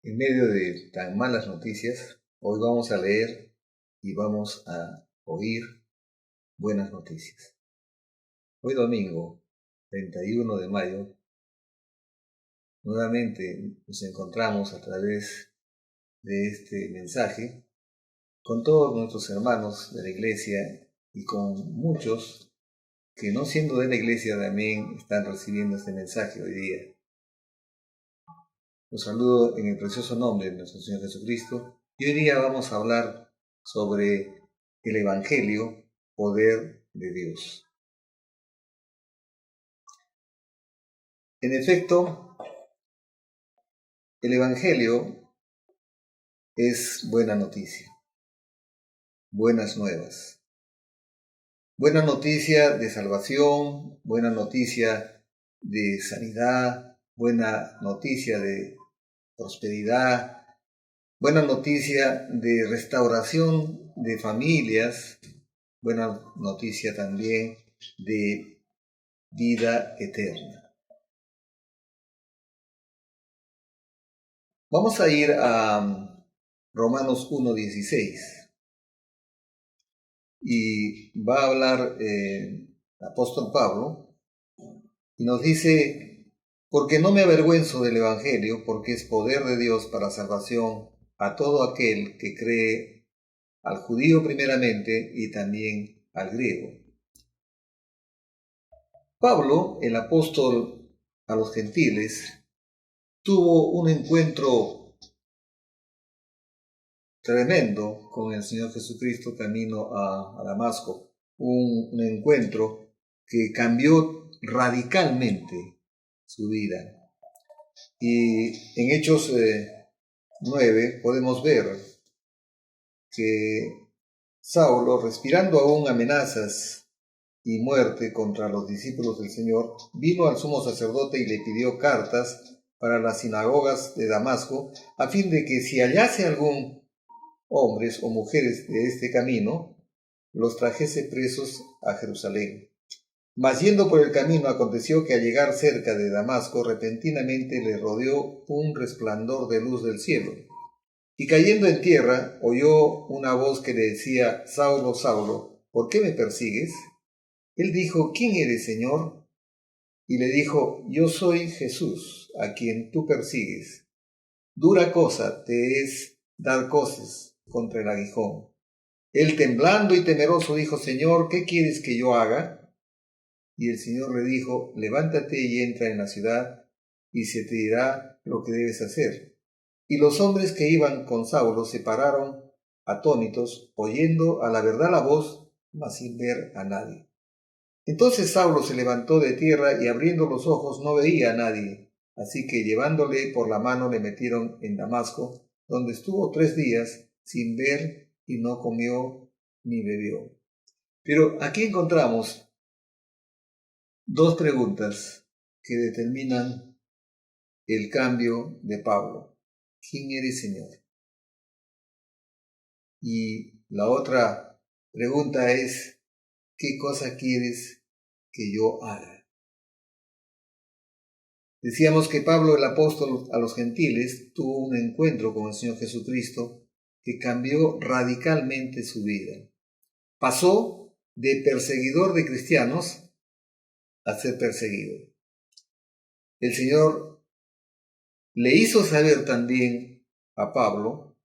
En medio de tan malas noticias, hoy vamos a leer y vamos a oír buenas noticias. Hoy domingo, 31 de mayo, nuevamente nos encontramos a través de este mensaje con todos nuestros hermanos de la iglesia y con muchos que no siendo de la iglesia también están recibiendo este mensaje hoy día. Los saludo en el precioso nombre de nuestro Señor Jesucristo y hoy día vamos a hablar sobre el Evangelio, poder de Dios. En efecto, el Evangelio es buena noticia, buenas nuevas. Buena noticia de salvación, buena noticia de sanidad, buena noticia de prosperidad, buena noticia de restauración de familias, buena noticia también de vida eterna. Vamos a ir a Romanos 1:16 y va a hablar el apóstol Pablo y nos dice: porque no me avergüenzo del Evangelio, porque es poder de Dios para salvación a todo aquel que cree, al judío primeramente y también al griego. Pablo, el apóstol a los gentiles, tuvo un encuentro tremendo con el Señor Jesucristo camino a Damasco, un encuentro que cambió radicalmente su vida. Y en Hechos 9 podemos ver que Saulo, respirando aún amenazas y muerte contra los discípulos del Señor, vino al sumo sacerdote y le pidió cartas para las sinagogas de Damasco, a fin de que si hallase algún hombres o mujeres de este camino, los trajese presos a Jerusalén. Mas yendo por el camino, aconteció que al llegar cerca de Damasco, repentinamente le rodeó un resplandor de luz del cielo. Y cayendo en tierra, oyó una voz que le decía: Saulo, Saulo, ¿por qué me persigues? Él dijo: ¿quién eres, Señor? Y le dijo: yo soy Jesús, a quien tú persigues. Dura cosa te es dar coces contra el aguijón. Él, temblando y temeroso, dijo: Señor, ¿qué quieres que yo haga? Y el Señor le dijo: levántate y entra en la ciudad, y se te dirá lo que debes hacer. Y los hombres que iban con Saulo se pararon atónitos, oyendo a la verdad la voz, mas sin ver a nadie. Entonces Saulo se levantó de tierra y abriendo los ojos no veía a nadie. Así que llevándole por la mano le metieron en Damasco, donde estuvo 3 días sin ver y no comió ni bebió. Pero aquí encontramos 2 preguntas que determinan el cambio de Pablo. ¿Quién eres, Señor? Y la otra pregunta es: ¿qué cosa quieres que yo haga? Decíamos que Pablo, el apóstol a los gentiles, tuvo un encuentro con el Señor Jesucristo que cambió radicalmente su vida. Pasó de perseguidor de cristianos a ser perseguido. El Señor le hizo saber también a Pablo,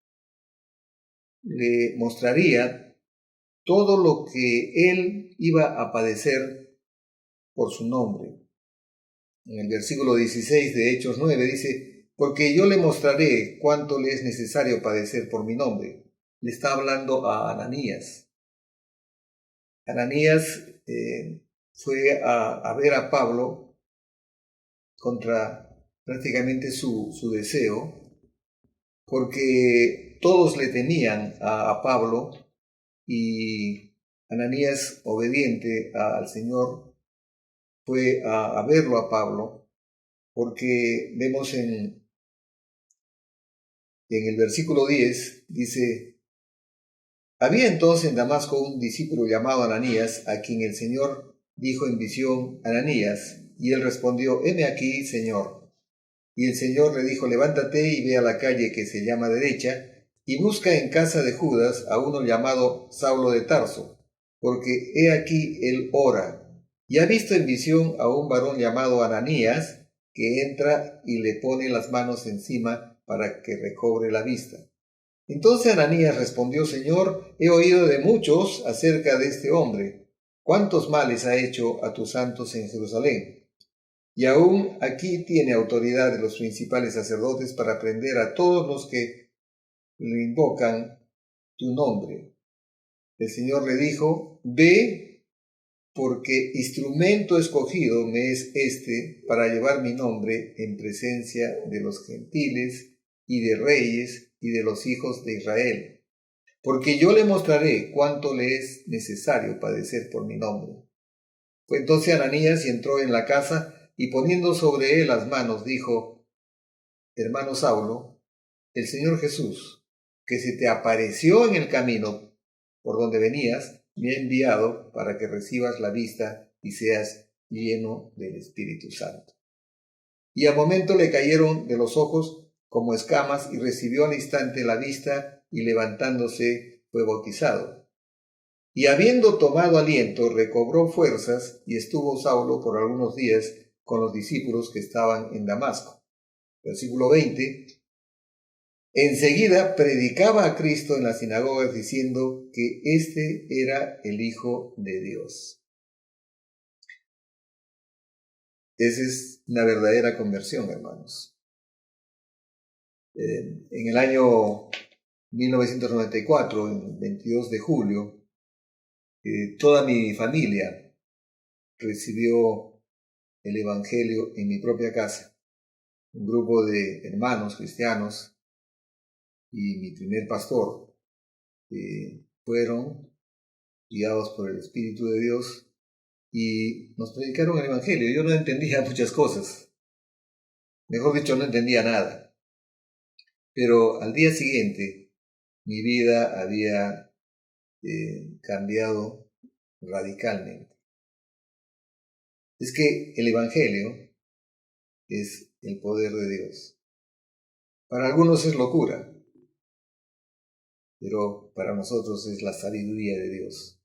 le mostraría todo lo que él iba a padecer por su nombre. En el versículo 16 de Hechos 9 dice: porque yo le mostraré cuánto le es necesario padecer por mi nombre. Le está hablando a Ananías. Ananías fue a ver a Pablo contra prácticamente su deseo, porque todos le temían a Pablo, y Ananías, obediente al Señor, fue a verlo a Pablo, porque vemos en el versículo 10, dice: había entonces en Damasco un discípulo llamado Ananías, a quien el Señor dijo en visión: Ananías. Y él respondió: heme aquí, Señor. Y el Señor le dijo: levántate y ve a la calle que se llama Derecha, y busca en casa de Judas a uno llamado Saulo de Tarso, porque he aquí él ora, y ha visto en visión a un varón llamado Ananías, que entra y le pone las manos encima para que recobre la vista. Entonces Ananías respondió: Señor, he oído de muchos acerca de este hombre, cuántos males ha hecho a tus santos en Jerusalén. Y aún aquí tiene autoridad de los principales sacerdotes para prender a todos los que le invocan tu nombre. El Señor le dijo: ve, porque instrumento escogido me es este para llevar mi nombre en presencia de los gentiles y de reyes y de los hijos de Israel, porque yo le mostraré cuánto le es necesario padecer por mi nombre. Fue entonces Ananías y entró en la casa, y poniendo sobre él las manos, dijo: hermano Saulo, el Señor Jesús, que se te apareció en el camino por donde venías, me ha enviado para que recibas la vista y seas lleno del Espíritu Santo. Y al momento le cayeron de los ojos como escamas, y recibió al instante la vista, y levantándose fue bautizado. Y habiendo tomado aliento, recobró fuerzas, y estuvo Saulo por algunos días con los discípulos que estaban en Damasco. Versículo 20. Enseguida predicaba a Cristo en las sinagogas, diciendo que éste era el Hijo de Dios. Esa es una verdadera conversión, hermanos. En el año 1994, el 22 de julio, toda mi familia recibió el Evangelio en mi propia casa. Un grupo de hermanos cristianos y mi primer pastor fueron guiados por el Espíritu de Dios y nos predicaron el Evangelio. Yo no entendía muchas cosas, mejor dicho, no entendía nada, pero al día siguiente mi vida había cambiado radicalmente. Es que el Evangelio es el poder de Dios. Para algunos es locura, pero para nosotros es la sabiduría de Dios.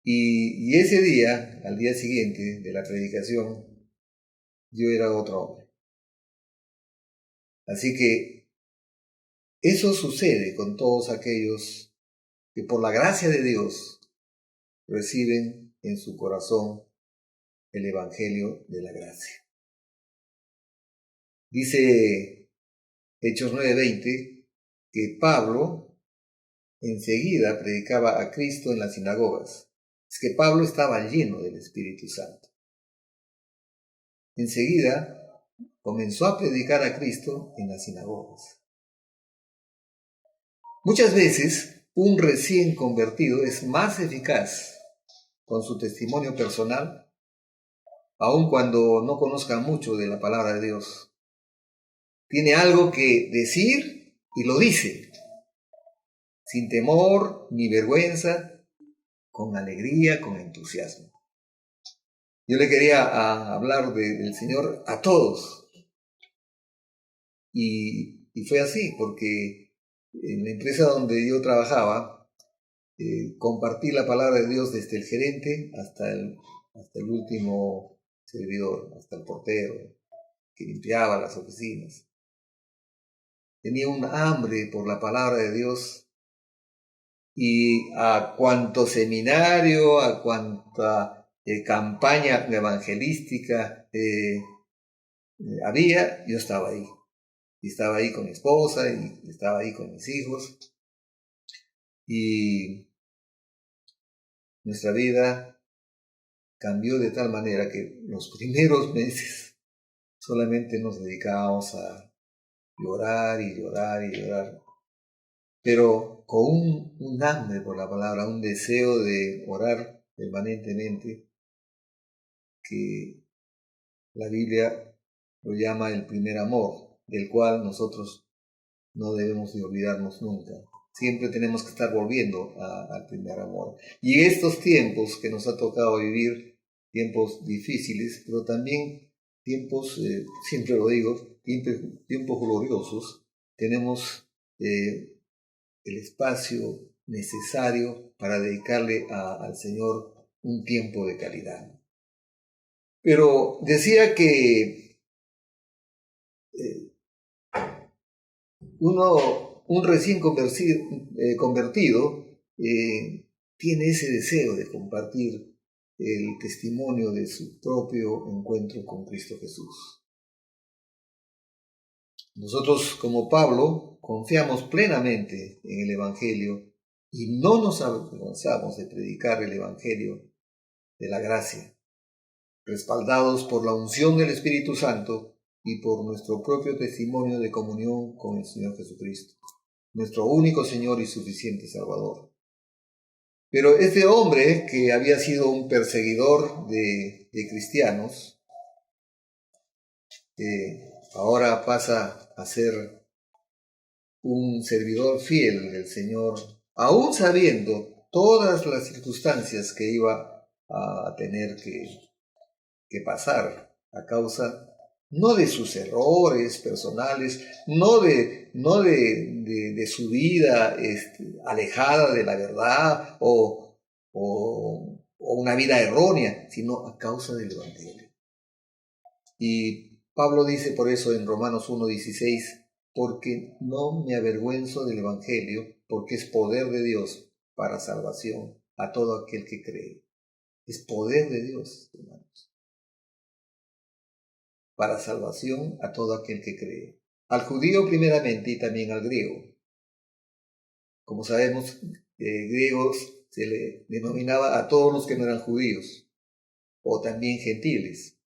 Y ese día, al día siguiente de la predicación, yo era otro hombre. Así que eso sucede con todos aquellos que por la gracia de Dios reciben en su corazón el Evangelio de la gracia. Dice Hechos 9:20 que Pablo enseguida predicaba a Cristo en las sinagogas. Es que Pablo estaba lleno del Espíritu Santo. Enseguida comenzó a predicar a Cristo en las sinagogas. Muchas veces un recién convertido es más eficaz con su testimonio personal, aun cuando no conozca mucho de la palabra de Dios. Tiene algo que decir y lo dice, sin temor ni vergüenza, con alegría, con entusiasmo. Yo le quería hablar del Señor a todos. Y fue así, porque en la empresa donde yo trabajaba, compartí la palabra de Dios desde el gerente hasta el último servidor, hasta el portero que limpiaba las oficinas. Tenía un hambre por la palabra de Dios, y a cuanto seminario, a cuanta campaña evangelística había, yo estaba ahí. Y estaba ahí con mi esposa, y estaba ahí con mis hijos. Y nuestra vida cambió de tal manera que los primeros meses solamente nos dedicábamos a llorar y llorar y llorar, pero con un hambre por la palabra, un deseo de orar permanentemente, que la Biblia lo llama el primer amor, del cual nosotros no debemos de olvidarnos nunca. Siempre tenemos que estar volviendo al primer amor. Y estos tiempos que nos ha tocado vivir, tiempos difíciles, pero también tiempos, siempre lo digo, tiempos gloriosos, tenemos el espacio necesario para dedicarle al Señor un tiempo de calidad. Pero decía que un recién convertido tiene ese deseo de compartir el testimonio de su propio encuentro con Cristo Jesús. Nosotros, como Pablo, confiamos plenamente en el Evangelio y no nos avergonzamos de predicar el Evangelio de la gracia, respaldados por la unción del Espíritu Santo y por nuestro propio testimonio de comunión con el Señor Jesucristo, nuestro único Señor y suficiente Salvador. Pero este hombre, que había sido un perseguidor de cristianos, ahora pasa a ser un servidor fiel del Señor, aún sabiendo todas las circunstancias que iba a tener que pasar a causa no de sus errores personales, no de su vida alejada de la verdad o una vida errónea, sino a causa del Evangelio. Y Pablo dice por eso en Romanos 1:16, porque no me avergüenzo del Evangelio, porque es poder de Dios para salvación a todo aquel que cree. Es poder de Dios, hermanos, para salvación a todo aquel que cree. Al judío primeramente y también al griego. Como sabemos, griegos se le denominaba a todos los que no eran judíos, o también gentiles.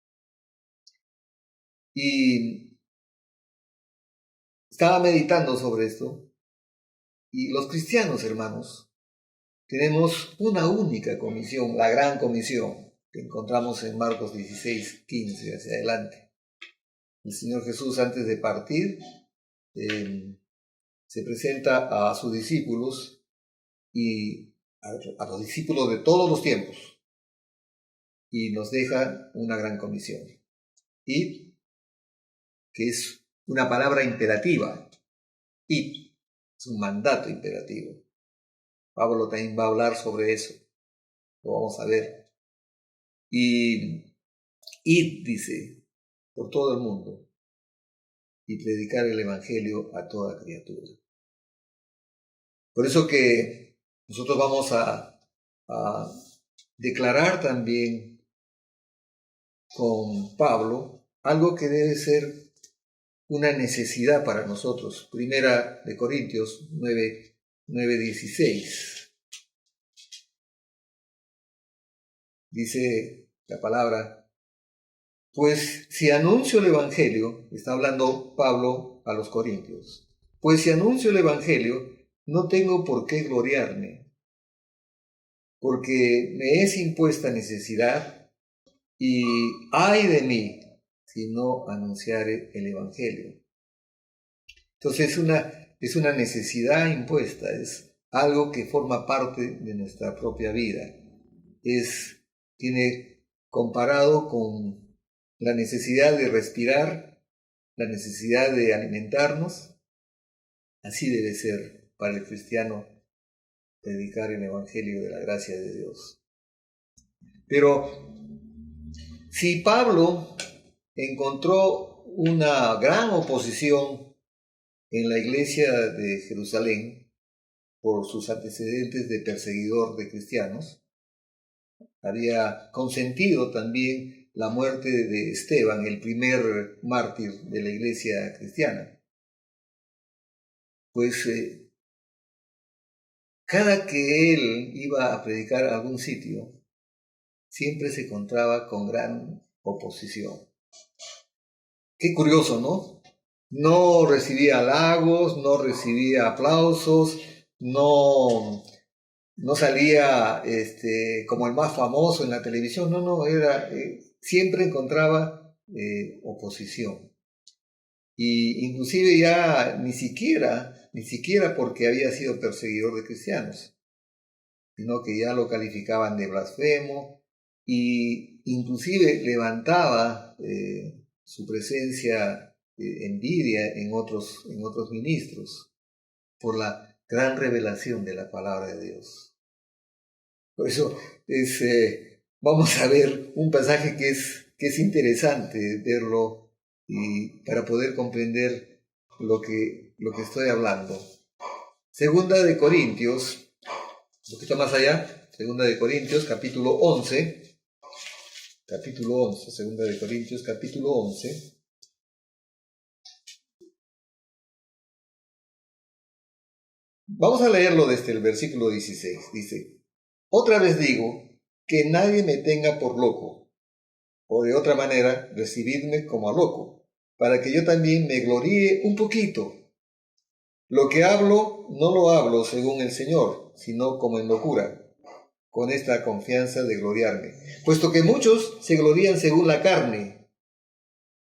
Y estaba meditando sobre esto, y los cristianos, hermanos, tenemos una única comisión, la gran comisión, que encontramos en Marcos 16:15 hacia adelante. El Señor Jesús, antes de partir, se presenta a sus discípulos y a los discípulos de todos los tiempos y nos deja una gran comisión. Y que es una palabra imperativa. Y es un mandato imperativo. Pablo también va a hablar sobre eso. Lo vamos a ver. Y dice, por todo el mundo y predicar el Evangelio a toda criatura. Por eso que nosotros vamos a declarar también con Pablo algo que debe ser una necesidad para nosotros. Primera de Corintios 9:16. Dice la palabra, pues si anuncio el Evangelio, está hablando Pablo a los Corintios, pues si anuncio el Evangelio, no tengo por qué gloriarme, porque me es impuesta necesidad y ay de mí si no anunciare el Evangelio. Entonces es una necesidad impuesta, es algo que forma parte de nuestra propia vida. Tiene comparado con la necesidad de respirar, la necesidad de alimentarnos. Así debe ser para el cristiano predicar el Evangelio de la gracia de Dios. Pero si Pablo encontró una gran oposición en la iglesia de Jerusalén por sus antecedentes de perseguidor de cristianos, había consentido también la muerte de Esteban, el primer mártir de la iglesia cristiana. Pues cada que él iba a predicar a algún sitio, siempre se encontraba con gran oposición. Qué curioso, ¿no? No recibía halagos, no recibía aplausos, no salía como el más famoso en la televisión, siempre encontraba oposición. Y inclusive ya ni siquiera porque había sido perseguidor de cristianos, sino que ya lo calificaban de blasfemo y inclusive levantaba su presencia envidia en otros ministros por la gran revelación de la palabra de Dios. Por eso vamos a ver un pasaje que es interesante verlo y para poder comprender lo que estoy hablando. Segunda de Corintios, un poquito más allá, Segunda de Corintios, capítulo 11, Segunda de Corintios, capítulo 11. Vamos a leerlo desde el versículo 16. Dice: otra vez digo, que nadie me tenga por loco, o de otra manera, recibidme como a loco, para que yo también me gloríe un poquito. Lo que hablo, no lo hablo según el Señor, sino como en locura, con esta confianza de gloriarme. Puesto que muchos se glorían según la carne.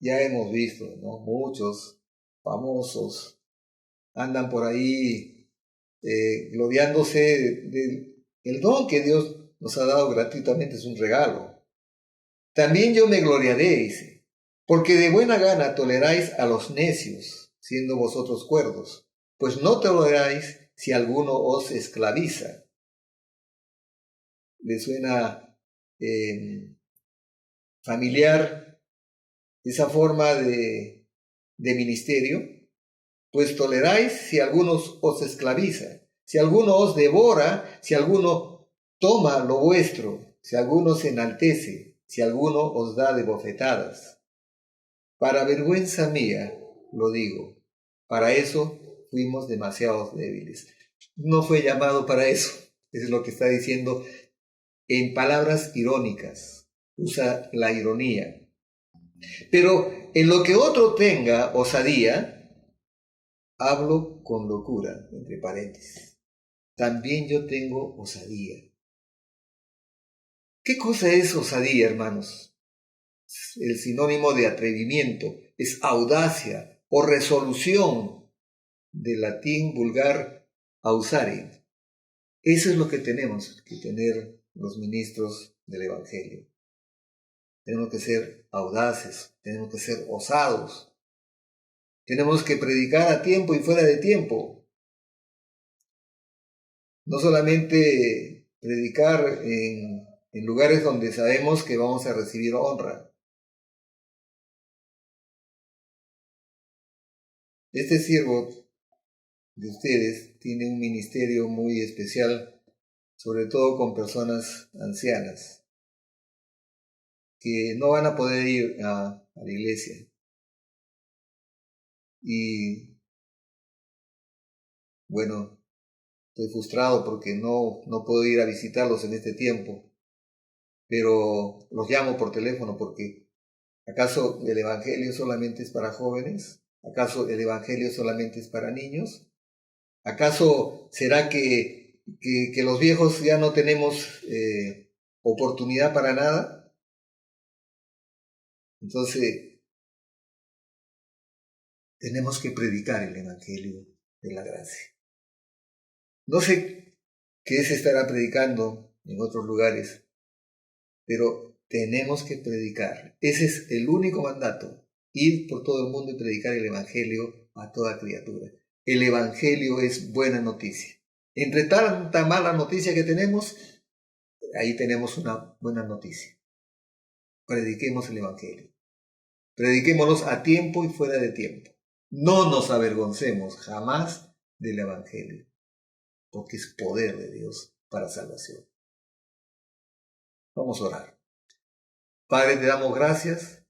Ya hemos visto, ¿no? Muchos famosos andan por ahí gloriándose del don que Dios nos ha dado gratuitamente, es un regalo. También yo me gloriaré, dice, porque de buena gana toleráis a los necios, siendo vosotros cuerdos, pues no toleráis si alguno os esclaviza. ¿Le suena familiar esa forma de ministerio? Pues toleráis si alguno os esclaviza, si alguno os devora, si alguno toma lo vuestro, si alguno se enaltece, si alguno os da de bofetadas. Para vergüenza mía, lo digo, para eso fuimos demasiado débiles. No fue llamado para eso, es lo que está diciendo en palabras irónicas, usa la ironía. Pero en lo que otro tenga osadía, hablo con locura, entre paréntesis. También yo tengo osadía. ¿Qué cosa es osadía, hermanos? El sinónimo de atrevimiento es audacia o resolución, del latín vulgar ausare. Eso es lo que tenemos que tener los ministros del Evangelio. Tenemos que ser audaces, tenemos que ser osados. Tenemos que predicar a tiempo y fuera de tiempo. No solamente predicar en lugares donde sabemos que vamos a recibir honra. Este siervo de ustedes tiene un ministerio muy especial, sobre todo con personas ancianas, que no van a poder ir a la iglesia. Y bueno, estoy frustrado porque no puedo ir a visitarlos en este tiempo, pero los llamo por teléfono porque ¿acaso el Evangelio solamente es para jóvenes? ¿Acaso el Evangelio solamente es para niños? ¿Acaso será que los viejos ya no tenemos oportunidad para nada? Entonces, tenemos que predicar el Evangelio de la gracia. No sé qué se estará predicando en otros lugares, pero tenemos que predicar. Ese es el único mandato, ir por todo el mundo y predicar el Evangelio a toda criatura. El Evangelio es buena noticia. Entre tanta mala noticia que tenemos, ahí tenemos una buena noticia. Prediquemos el Evangelio. Prediquémoslos a tiempo y fuera de tiempo. No nos avergoncemos jamás del Evangelio, porque es poder de Dios para salvación. Vamos a orar. Padre, te damos gracias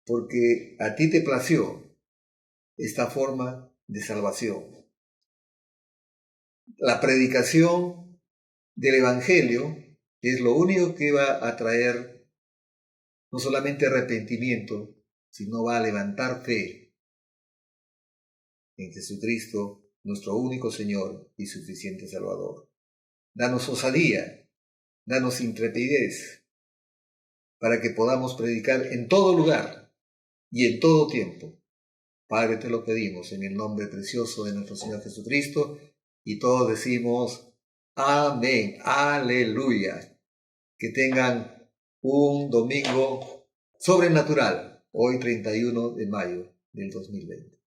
porque a ti te plació esta forma de salvación. La predicación del Evangelio es lo único que va a traer no solamente arrepentimiento, sino va a levantar fe en Jesucristo, nuestro único Señor y suficiente Salvador. Danos osadía, danos intrepidez, para que podamos predicar en todo lugar y en todo tiempo. Padre, te lo pedimos en el nombre precioso de nuestro Señor Jesucristo, y todos decimos amén, aleluya. Que tengan un domingo sobrenatural hoy 31 de mayo del 2020.